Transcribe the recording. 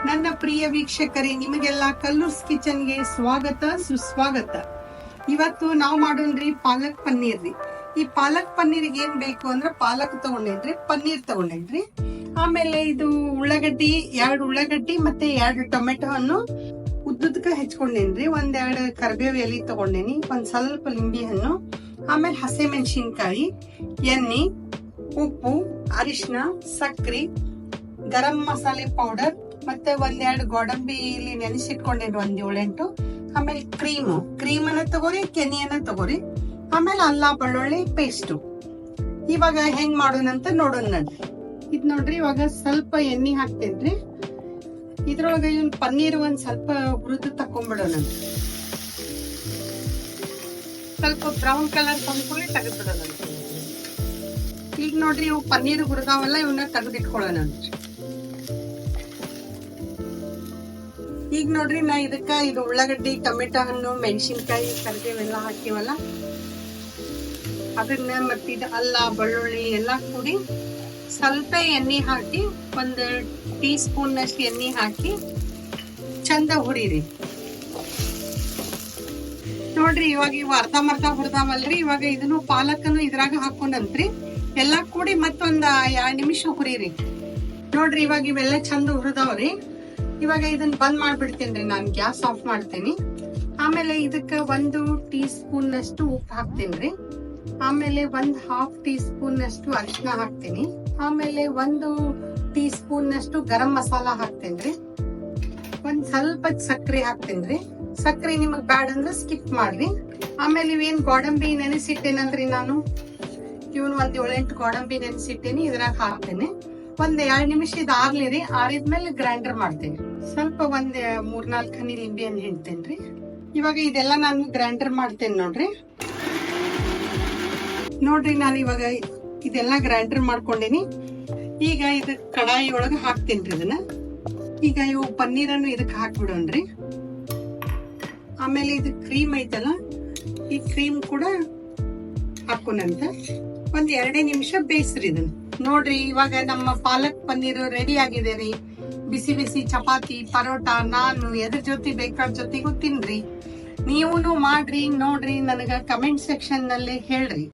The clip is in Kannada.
ನನ್ನ ಪ್ರಿಯ ವೀಕ್ಷಕರೇ, ನಿಮಗೆಲ್ಲ ಕಲ್ಲೂರ್ಸ್ ಕಿಚನ್ಗೆ ಸ್ವಾಗತ ಸುಸ್ವಾಗತ. ಇವತ್ತು ನಾವು ಮಾಡೋಣ್ರಿ ಪಾಲಕ್ ಪನ್ನೀರ್ ರೀ. ಈ ಪಾಲಕ್ ಪನ್ನೀರ್ಗೆ ಏನ್ ಬೇಕು ಅಂದ್ರೆ ಪಾಲಕ್ ತಗೊಂಡೇನ್ರಿ, ಪನ್ನೀರ್ ತಗೊಂಡೇನ್ರಿ, ಆಮೇಲೆ ಇದು ಉಳ್ಳಾಗಡ್ಡಿ, 2 ಉಳ್ಳಾಗಡ್ಡಿ ಮತ್ತೆ 2 ಟೊಮೆಟೊ ಹಣ್ಣು ಉದ್ದುದ್ಕ ಹೆಚ್ಕೊಂಡೇನ್ರಿ, 1-2 ಕರಿಬೇವು ಎಲೆ ತಗೊಂಡೇನಿ, ಒಂದ್ ಸ್ವಲ್ಪ ಲಿಂಬೆ ಹಣ್ಣು, ಆಮೇಲೆ ಹಸಿ ಮೆಣಸಿನ್ಕಾಯಿ, ಎಣ್ಣೆ, ಉಪ್ಪು, ಅರಿಶಿನ, ಸಕ್ರಿ, ಗರಂ ಮಸಾಲೆ ಪೌಡರ್, ಮತ್ತೆ 1-2 ಗೋಡಂಬಿ ಇಲ್ಲಿ ನೆನೆಸಿಟ್ಕೊಂಡೇನಿ, 1-7-8. ಆಮೇಲೆ ಕ್ರೀಮನ್ನ ತಗೋರಿ, ಕೆನೆಯನ್ನ ತಗೋರಿ, ಆಮೇಲೆ ಅಲ್ಲ ಬೆಳ್ಳುಳ್ಳಿ ಪೇಸ್ಟು. ಇವಾಗ ಹೆಂಗ್ ಮಾಡೋಣಂತ ನೋಡೋಣ ನಡ್ರಿ. ಇದ್ ನೋಡ್ರಿ, ಇವಾಗ ಸ್ವಲ್ಪ ಎಣ್ಣೆ ಹಾಕ್ತೇನ್ರಿ. ಇದ್ರೊಳಗ ಇವ್ನ ಪನ್ನೀರ್ ಒಂದ್ ಸ್ವಲ್ಪ ಹುರಿದು ತಕೊಂಡ್ಬಿಡೋಣ. ಸ್ವಲ್ಪ ಬ್ರೌನ್ ಕಲರ್ ತಂದ್ಕೊಳ್ಳಿ, ತೆಗೆದ್ಬಿಡೋಣ. ಈಗ ನೋಡ್ರಿ, ಇವು ಪನ್ನೀರ್ ಹುರಿದಾವಲ್ಲ, ಇವನ್ನ ತೆಗೆದಿಟ್ಕೊಳ್ಳೋಣ. ಈಗ ನೋಡ್ರಿ, ನಾ ಇದಕ್ಕ ಇದು ಉಳ್ಳಾಗಡ್ಡಿ, ಟೊಮೆಟೊ ಹಣ್ಣು, ಮೆಣಸಿನ್ಕಾಯಿ, ಕರಿಬೇವೆಲ್ಲ ಹಾಕಿವಲ್ಲ, ಅದನ್ನ ಮತ್ತಿದ ಅಲ್ಲ ಬೆಳ್ಳುಳ್ಳಿ ಎಲ್ಲಾ ಕೂಡಿ ಸ್ವಲ್ಪ ಎಣ್ಣೆ ಹಾಕಿ, 1 ಟೀ ಸ್ಪೂನ್ ಅಷ್ಟು ಎಣ್ಣೆ ಹಾಕಿ ಚಂದ ಹುರಿರಿ. ನೋಡ್ರಿ, ಇವಾಗ ಇವು ಅರ್ಧ ಹುರಿದಾವಲ್ರಿ. ಇವಾಗ ಇದನ್ನು ಪಾಲಕನ್ನು ಇದ್ರಾಗ ಹಾಕೊಂಡಂತ್ರಿ ಎಲ್ಲಾ ಕೂಡಿ ಮತ್ತೊಂದ್ 2 ನಿಮಿಷ ಹುರಿರಿ. ನೋಡ್ರಿ, ಇವಾಗ ಇವೆಲ್ಲ ಚಂದ ಹುರಿದಾವ್ರಿ. ಇವಾಗ ಇದನ್ನ ಬಂದ್ ಮಾಡ್ಬಿಡ್ತೇನ್ರಿ, ನಾನು ಗ್ಯಾಸ್ ಆಫ್ ಮಾಡ್ತೇನಿ. ಆಮೇಲೆ ಇದಕ್ಕ 1 ಟೀ ಸ್ಪೂನ್ ಅಷ್ಟು ಉಪ್ಪು ಹಾಕ್ತೇನ್ರಿ, ಆಮೇಲೆ 1/2 ಟೀ ಸ್ಪೂನ್ ಅಷ್ಟು ಅರಿಶಿನ ಹಾಕ್ತೇನಿ, ಆಮೇಲೆ 1 ಟೀ ಸ್ಪೂನ್ ಅಷ್ಟು ಗರಂ ಮಸಾಲ ಹಾಕ್ತೇನ್ರಿ, ಒಂದ್ ಸ್ವಲ್ಪ ಸಕ್ರಿ ಹಾಕ್ತೇನ್ರಿ. ಸಕ್ರಿ ನಿಮಗ್ ಬ್ಯಾಡ ಅಂದ್ರೆ ಸ್ಕಿಪ್ ಮಾಡ್ರಿ. ಆಮೇಲೆ ಇವೇನ್ ಗೋಡಂಬಿ ನೆನೆಸಿಟ್ಟೇನಲ್ರಿ, ನಾನು ಇವನ್ 1-7-8 ಗೋಡಂಬಿ ನೆನೆಸಿಟ್ಟೇನಿ, ಇದ್ರಾಗ ಹಾಕ್ತೇನೆ. 1-2 ನಿಮಿಷ ಇದು ಆರ್ಲಿರಿ. ಆರಿದ್ಮೇಲೆ ಗ್ರೈಂಡರ್ ಮಾಡ್ತೇನೆ. ಸ್ವಲ್ಪ 3-4 ಹನಿ ಲಿಂಬೆಯನ್ನು ಹಿಂಡ್ತೇನ್ರಿ. ಇವಾಗ ಇದೆಲ್ಲ ನಾನು ಗ್ರೈಂಡರ್ ಮಾಡ್ತೇನೆ. ನೋಡ್ರಿ, ನಾನು ಇವಾಗ ಇದೆಲ್ಲ ಗ್ರೈಂಡರ್ ಮಾಡ್ಕೊಂಡೇನಿ. ಈಗ ಇದು ಕಡಾಯಿ ಒಳಗ ಹಾಕ್ತೇನ್ರಿ ಇದನ್ನ. ಈಗ ಇವು ಪನ್ನೀರನ್ನು ಇದಕ್ಕೆ ಹಾಕ್ಬಿಡೋಣ್ರಿ. ಆಮೇಲೆ ಇದು ಕ್ರೀಮ್ ಐತಲ್ಲ, ಈ ಕ್ರೀಮ್ ಕೂಡ ಹಾಕೋಣಂತ. 1-2 ನಿಮಿಷ ಬೇಯಿಸ್ರಿ ಇದನ್ನ. ನೋಡ್ರಿ, ಇವಾಗ ನಮ್ಮ ಪಾಲಕ್ ಪನ್ನೀರ್ ರೆಡಿ ಆಗಿದೆ ರೀ. ಬಿಸಿ ಬಿಸಿ ಚಪಾತಿ, ಪರೋಟ, ನಾನು ಎದ್ರ ಜೊತೆ ಬೇಕಾದ ಜೊತೆಗೂ ತಿನ್ರಿ. ನೀವೂನು ಮಾಡ್ರಿ, ನೋಡ್ರಿ, ನನಗ ಕಮೆಂಟ್ ಸೆಕ್ಷನ್ ನಲ್ಲಿ ಹೇಳ್ರಿ.